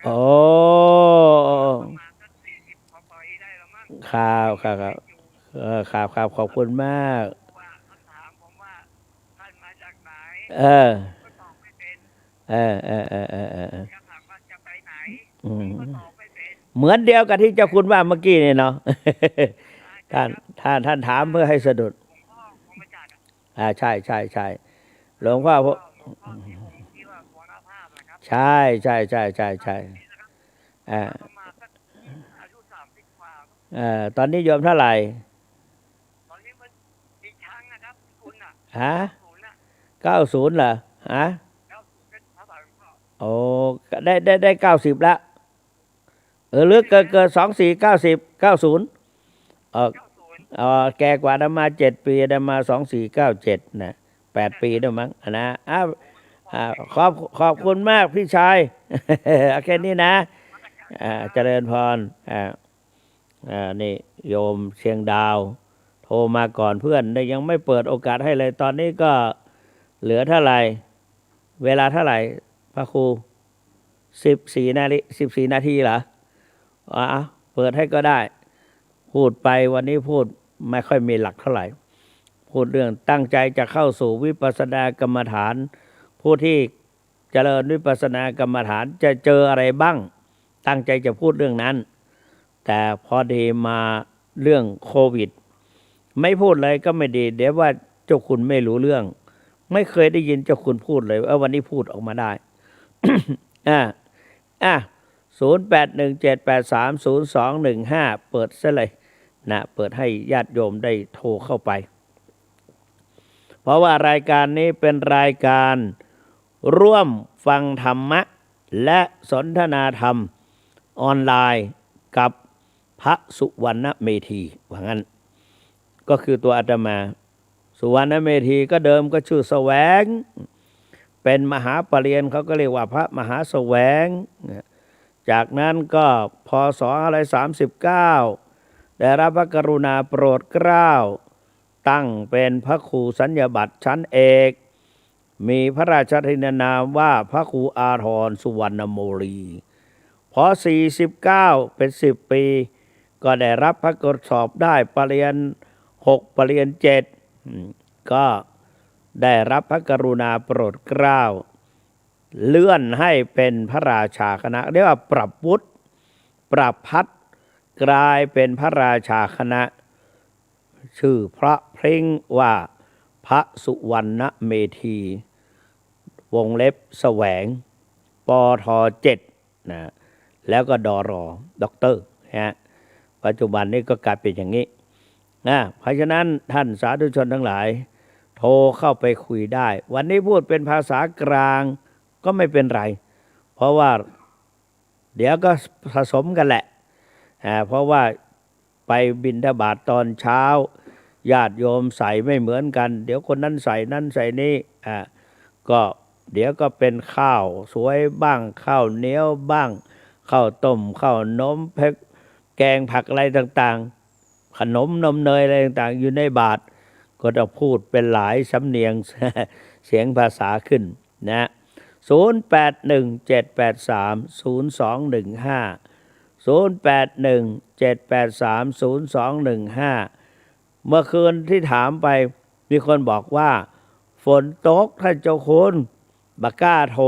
โอ้ครับขอบคุณมากเออเหมือนเดียวกับที่เจ้าคุณว่าเมื่อกี้นี่เนาะ ท่านถามเพื่อให้สะดุดใช่หลวงพ่อใช่ตอนนี้โยมเท่าไหร่ฮะ90เหรอฮะโอ้ได้90แล้วหรือเกิน2490แก่กว่าอาตมา7 ปีอาตมา2497นะ8 ปีด้วยมั้งนะขอบคุณมากพี่ชายแค่นี้นะเจริญพรนี่โยมเชียงดาวโทรมาก่อนเพื่อนได้ยังไม่เปิดโอกาสให้เลยตอนนี้ก็เหลือเท่าไหร่เวลาเท่าไหร่พระครู14 นาทีเหรอเปิดให้ก็ได้พูดไปวันนี้พูดไม่ค่อยมีหลักเท่าไหร่พูดเรื่องตั้งใจจะเข้าสู่วิปัสสนากรรมฐานผู้ที่เจริญวิปัสสนากรรมฐานจะเจออะไรบ้างตั้งใจจะพูดเรื่องนั้นแต่พอดีมาเรื่องโควิดไม่พูดเลยก็ไม่ดีเดี๋ยวว่าเจ้าคุณไม่รู้เรื่องไม่เคยได้ยินเจ้าคุณพูดเลยวันนี้พูดออกมาได้ 0817830215เปิดซะเลยนะเปิดให้ญาติโยมได้โทรเข้าไปเพราะว่ารายการนี้เป็นรายการร่วมฟังธรรมะและสนทนาธรรมออนไลน์กับพระสุวรรณเมธีว่างั้นก็คือตัวอาตมาสุวรรณเมธีก็เดิมก็ชื่อแสวงเป็นมหาปรริญญาเขาก็เรียกว่าพระมหาแสวงจากนั้นก็พศ39ได้รับพระกรุณาโปรดเกล้าตั้งเป็นพระครูสัญญาบัตรชั้นเอกมีพระราชทานนามว่าพระครูอาทรสุวรรณโมลีพอ49เป็น10 ปีก็ได้รับพระกฎสอบได้ปรริญญา6ปรริญญา7ก็ได้รับพระกรุณาโปรดเกล้าเลื่อนให้เป็นพระราชาคณะเรียกว่าปรับวุฒิปรับพัฒกลายเป็นพระราชาคณะชื่อพระเพลงว่าพระสุวรรณเมธีวงเล็บแสวงปท7นะแล้วก็ดรด็อกเตอร์ปัจจุบันนี้ก็กลายเป็นอย่างนี้นะเพราะฉะนั้นท่านสาธุชนทั้งหลายโทรเข้าไปคุยได้วันนี้พูดเป็นภาษากลางก็ไม่เป็นไรเพราะว่าเดี๋ยวก็ผสมกันแหละเพราะว่าไปบิณฑบาตตอนเช้าญาติโยมใส่ไม่เหมือนกันเดี๋ยวคนนั้นใส่นั้นใส่นี้ก็เดี๋ยวก็เป็นข้าวสวยบ้างข้าวเหนียวบ้างข้าวต้มข้าวนมแกงผักอะไรต่างๆขนมนมเนยอะไรต่างๆอยู่ในบาตรก็จะพูดเป็นหลายสำเนียง เสียงภาษาขึ้นนะ0817830215 เมื่อคืนที่ถามไปมีคนบอกว่าฝนตกท่านเจ้าคุณบักกล้าโทร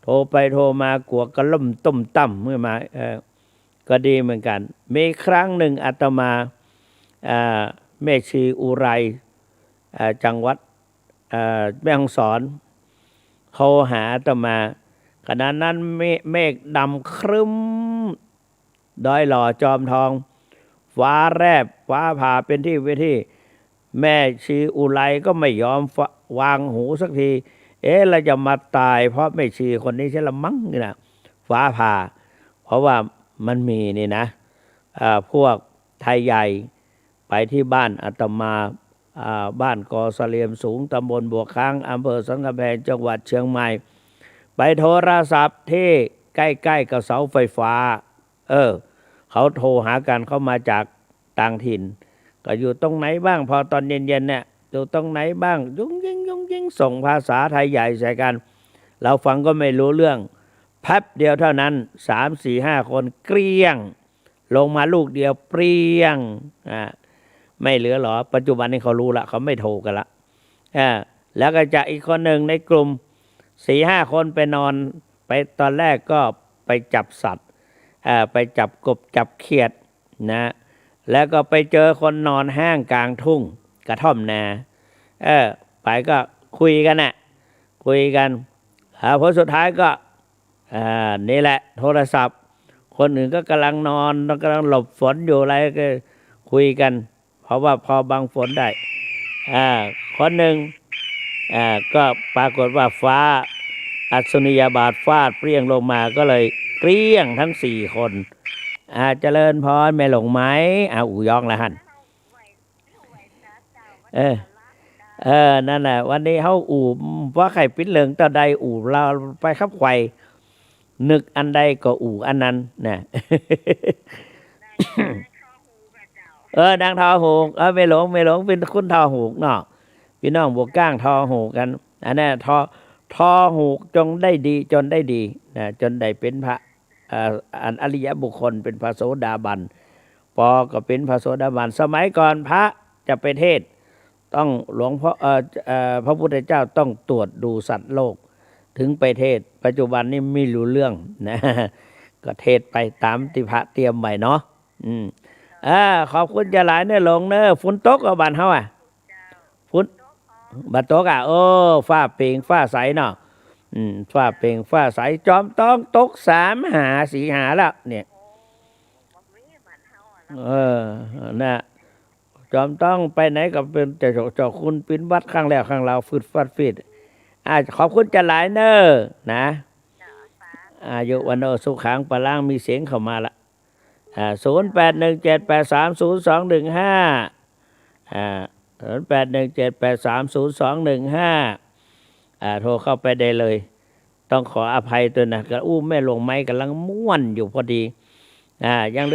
โทรไปโทรมากลัวกระล่มต้มต่ำเมื่อมาก็ดีเหมือนกันมีครั้งหนึ่งอาตมาแม่ชีอุไรจังหวัดแม่ฮ่องสอนเขาหาอาตมาขณะนั้นเมฆดำครึ้มดอยหล่อจอมทองฟ้าแรบฟ้าผ่าเป็นที่แม่ชีอุไรก็ไม่ยอมวางหูสักทีเราจะมาตายเพราะแม่ชีคนนี้ใช่ละมั้งนี่นะฟ้าผ่าเพราะว่ามันมีนี่นะ พวกไทยใหญ่ไปที่บ้านอาตมาบ้านกอเสลียมสูงตำบลบัวค้างอำเภอสันกำแพงจังหวัดเชียงใหม่ไปโทรศัพท์ที่ใกล้ๆกับเสาไฟฟ้าเขาโทรหากันเข้ามาจากต่างถิ่นก็อยู่ตรงไหนบ้างพอตอนเย็นๆเนี่ยอยู่ตรงไหนบ้างยุ่งยิงส่งภาษาไทยใหญ่ใส่กันเราฟังก็ไม่รู้เรื่องแป๊บเดียวเท่านั้น3 4 5 คนเกลี้ยงลงมาลูกเดียวเปรี้ยงไม่เหลือหรอปัจจุบันนี้เขารู้ละเขาไม่โทรกันละแล้วก็จะอีกคนหนึ่งในกลุ่ม4-5 คนไปนอนไปตอนแรกก็ไปจับสัตว์ไปจับกบจับเขียดนะแล้วก็ไปเจอคนนอนห้างกลางทุ่งกระท่อมนาไปก็คุยกันคุยกันพอสุดท้ายก็นี่แหละโทรศัพท์คนอื่นก็กำลังนอนกำลังหลบฝนอยู่อะไรก็คุยกันเพราะว่าพอบังฝนได้คนหนึ่งก็ปรากฏว่าฟ้าอัศนียาบาทฟาดเปรี้ยงลงมาก็เลยเปรี้ยงทั้ง4 คนเจริญพรไม่หลงไหมอู่ยองละหันนั่นแหละวันนี้เขาอู่ว่าไข่ปิ้นเหลืองตาใดอู่เราไปขับไข่นึกอันใดก็อู่อันนั้นนะดังทอหูกไม่หลงเป็นคุณทอหูกเนาะพี่น้องบวกก้างทอหูกกันอันนี้ทอหูกจงได้ดีจนได้ดีนะจนได้เป็นพระอริยบุคคลเป็นพระโสดาบันปอก็เป็นพระโสดาบันสมัยก่อนพระจะไปเทศต้องหลวงพ่อพระพุทธเจ้าต้องตรวจดูสัตว์โลกถึงไปเทศปัจจุบันนี้ไม่รู้เรื่องนะก็เทศไปตามที่พระเตรียมไว้เนาะขอบคุณจะหลายเนี่ยหลงเนอะฝนตกบ้านเฮาฝนบัดตกฟ้าเปล่งฟ้าใสเนาะฟ้าเปล่งฟ้าใสจอมต้องตก3 หา 4 หาแล้วเนี่ยนะจอมต้องไปไหนก็เป็นเจ้าคุณปิ้นวัดข้างแล้วข้างเราฟืดฟัดฟีดขอบคุณจะหลายเนอนะอายุวันโนสุขังปะล่างมีเสียงเข้ามาละ0817830215 0817830215โทรเข้าไปได้เลยต้องขออภัยตัวนะก็แม่ลงไม้กำลังม่วนอยู่พอดียังเห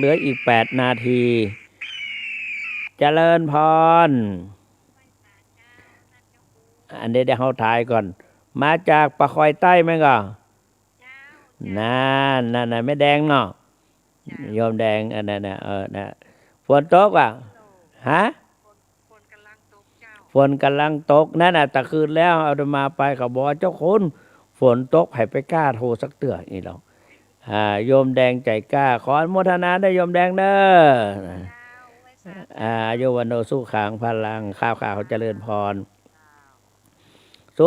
ลืออีก8 นาทีเจริญพรอันนี้เดี๋ยวเขาถ่ายก่อนมาจากปะคอยใต้ไหมก็นั่นไม่แดงเนาะโยมแดงอันนั้นนะฝนตกฝนกำลังตกนั่นตะคืนแล้วเอามาไปเขาบอกเจ้าคุณฝนตกให้ไปกล้าโทรสักเตือนนี่เราโยมแดงใจกล้าขออนุโมทนาได้โยมแดงเด้อโยวันโนสู้ขางพลังข้าวเขาเจริญพร0817830215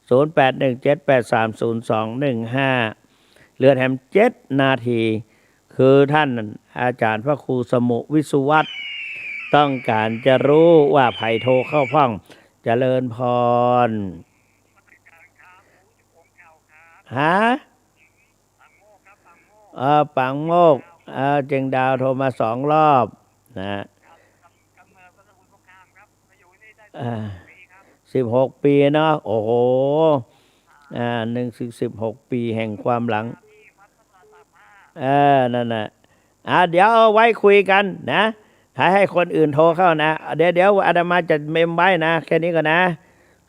0817830215เลือดแหม7 นาทีคือท่านอาจารย์พระครูสมุวิสุวัตรต้องการจะรู้ว่าไผ่โทรเข้าพ้องเจริญพรปังโมกเจงดาวโทรมา2 รอบนะ16 ปีเนาะโอ้โห16 ปีแห่งความหลังนั่นน่ะเดี๋ยวเอาไว้คุยกันนะให้คนอื่นโทรเข้านะเดี๋ยวอาตมาจะเมมไว้นะแค่นี้ก่อนนะ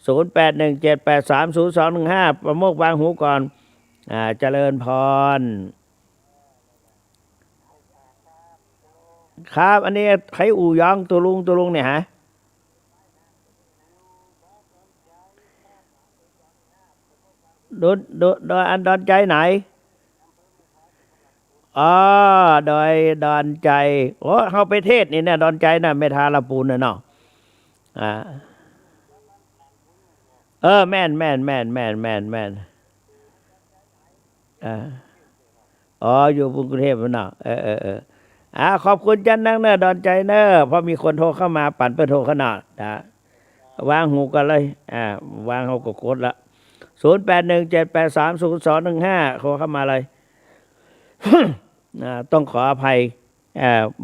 0817830215ประโมกวางหูก่อนเจริญพรครับอันนี้ใครอู่ยองตัวลุงเนี่ยฮะโดยอันดอนใจไหนโดยดอนใจเขาไปเทศนี่เนี่ยดอนใจน่ะเมทาลปูนน่ะเนาะแม่นอยู่กรุงเทพเนาะขอบคุณจันนังเนอดอนใจเนอเพราะมีคนโทรเข้ามาปั่นไปโทรขนาดวางหูกันเลยวางเขาก็กดละ0817830215โทรเข้ามาเลย ต้องขออภัย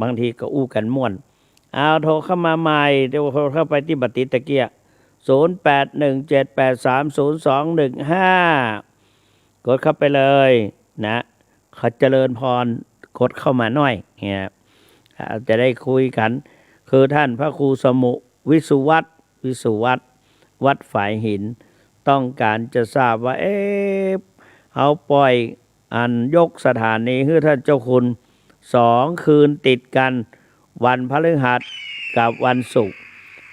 บางทีก็อู้กันม่วนเอาโทรเข้ามาใหม่เดี๋ยวโทรเข้าไปที่บัตรติตะเกีย0817830215กดเข้าไปเลยนะขอเจริญพรกดเข้ามาหน่อยเนี่ยจะได้คุยกันคือท่านพระครูสมุวิสุวัตวัดฝายหินต้องการจะทราบว่าเอาปล่อยอันยกสถานีให้ท่านเจ้าคุณ2 คืนติดกันวันพฤหัสกับวันศุกร์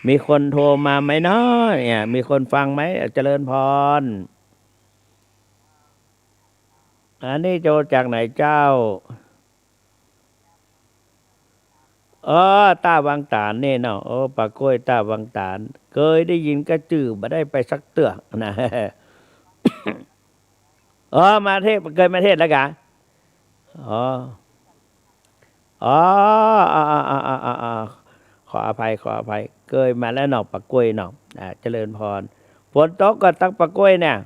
มีคนโทรมาไหมเนาะเนี่ยมีคนฟังไหมเจริญพรอันนี้โจจากไหนเจ้าตาวังตานนี่เนาะปากกล้วยตาวังตานเคยได้ยินกระจือมาได้ไปสักเตือกนะมาเทศเคยมาเทศแล้วกะอ๋ออ๋อขออภัยเคยมาแล้วเนาะปากกล้วยเนาะเจริญพรฝนตกก็ตักปากกล้วยเนี่ย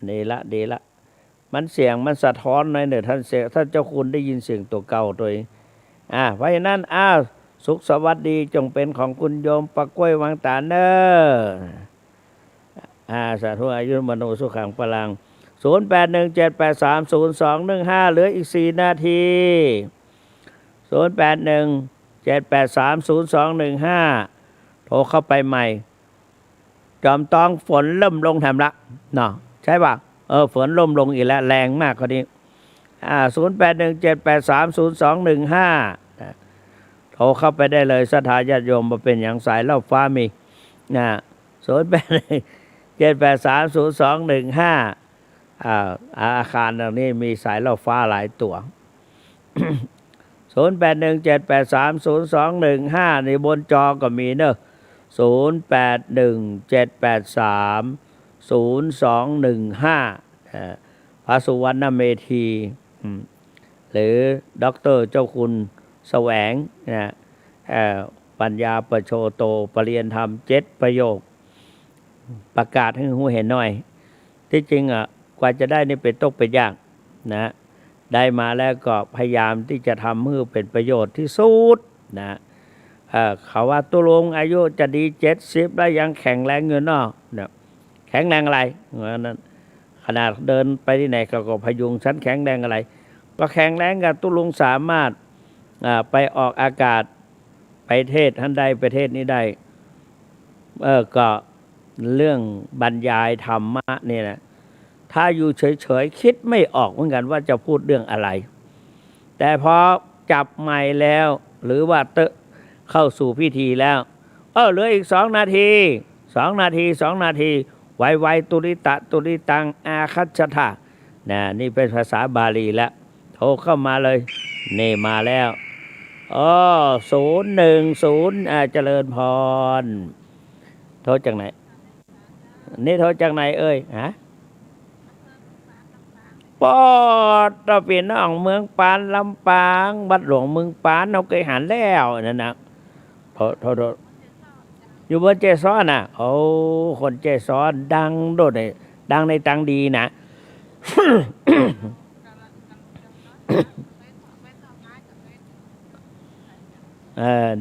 ดีละมันเสียงมันสะท้อนหน่อยเนี่ยท่านเจ้าคุณได้ยินเสียงตัวเก่าตัวเองเพราะฉะนั้นสุขสวัสดีจงเป็นของคุณโยมปากกล้วยวังตาเนอสาธุอายุมโนสุขังพลัง0817830215เหลืออีก4 นาที0817830215โทรเข้าไปใหม่จอมต้องฝนเริ่มลงแถมละเนาะใช่ป่ะฝนล่มลงอีกแล้วแรงมากคนนี้0817830215โทรเข้าไปได้เลยศรัทธาญาติโยมมาเป็นอย่างสายเล่าฟ้ามี0817830215อาคารตรงนี้มีสายเล่าฟ้าหลายตัว0817830215ในบนจอก็มีเนอะ0817830215พระสุวรรณเมธีหรือด็อกเตอร์เจ้าคุณแสวงปัญญาประโชโตปรริยนธรรม7 ประโยคประกาศให้หูเห็นหน่อยที่จริงกว่าจะได้นี่เป็นตกเป็นยากนะได้มาแล้วก็พยายามที่จะทำให้เป็นประโยชน์ที่สุดนะเขาว่าตุลงอายุจะดี70แล้วยังแข็งแรงอยู่เนาะแข็งแรงอะไรนั้นขนาดเดินไปที่ไหนก็พยุงฉันแข็งแรงอะไรก็แข็งแรงกับตุลงสามารถไปออกอากาศไปเทศท่านใดประเทศนี้ได้ก็เรื่องบรรยายธรรมะเนี่ยนะถ้าอยู่เฉยๆคิดไม่ออกเหมือนกันว่าจะพูดเรื่องอะไรแต่พอจับไมค์แล้วหรือว่าเข้าสู่พิธีแล้วเหลืออีก2 นาทีไวตุริตะตุริตังอาคัจฉทะนี่เป็นภาษาบาลีแล้วโทรเข้ามาเลยนี่มาแล้ว010เจริญพรโทรจากไหนนี่โทรจากไหนปอดเราเป็นน้องเมืองปานลำปางบัดหลวงเมืองปานเราเคยหันแล้วนั่นนะโทรอยู่บนเจซ้อนคนเจซ้อนดังโดดเลยดังในตังดีนะ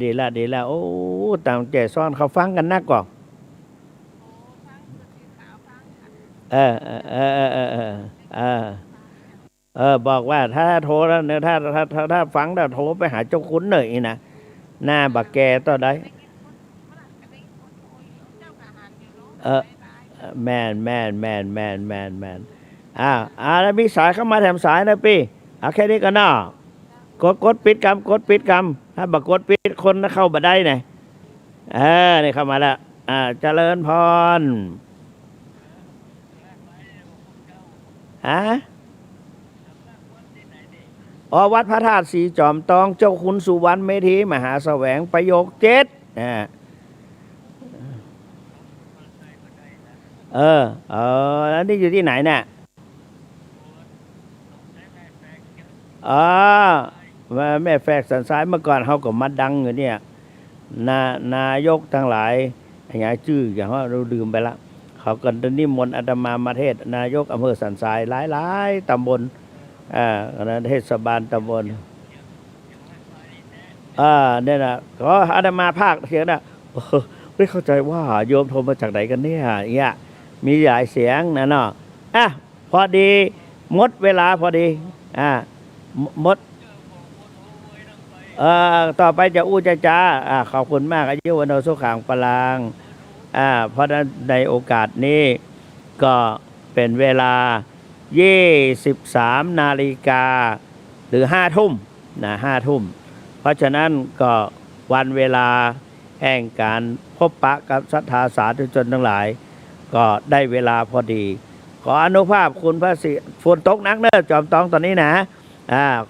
ดีละโอ้ต่างเจซ้อนเขาฟังกันนักกว่าบอกว่าถ้าโทรแล้วเนี่ยถ้าฟังแล้วโทรไปหาเจ้าคุณหน่อยนะหน้าบักแกต่อได้แมนแล้วมีสายเข้ามาแถมสายนะพี่แค่นี้ก็น่ากดปิดกรรมถ้าบักกดปิดคนเข้าบัดได้ไงนี่เข้ามาแล้วเจริญพรวัดพระธาตุสีจอมทองเจ้าคุณสุวรรณเมธีมหาแสวงประโยค7แล้วนี่อยู่ที่ไหนเนี่ยแม่แฝกสันซ้ายเมื่อก่อนเขาก็มาดังอยู่เนี่ยนายกทั้งหลายอย่างชื่ออย่างว่าเราลืมไปละเข เขาก็นิมนต์อาตมาเทศน์นายกอำเภอสันทรายหลายๆตำบลเทศบาลตำบลเนี่ยนะขออาตมาภาคเสียงนะไม่เข้าใจว่าโยมโทรมาจากไหนกันเนี่ยอย่างเงี้ยมีหลายเสียงนะเนาะพอดีหมดเวลาพอดีหมดต่อไปจะอู้จะจ้าขอบคุณมากอายุวันโนสุขังพลังเพราะในโอกาสนี้ก็เป็นเวลา23 นาฬิกาหรือ5 ทุ่มนะ5 ทุ่มเพราะฉะนั้นก็วันเวลาแห่งการพบปะกับศรัทธาสาธุชนทั้งหลายก็ได้เวลาพอดีขออนุภาพคุณพระศรีฝนตกหนักเนอะจอมตองตอนนี้นะ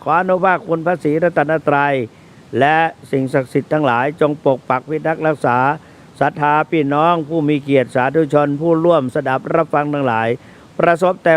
ขออนุภาพคุณพระศรีรัตนตรัยและสิ่งศักดิ์สิทธิ์ทั้งหลายจงปกปักพิทักษ์รักษาศรัทธาพี่น้องผู้มีเกียรติสาธุชนผู้ร่วมสดับรับฟังทั้งหลายประสบแต่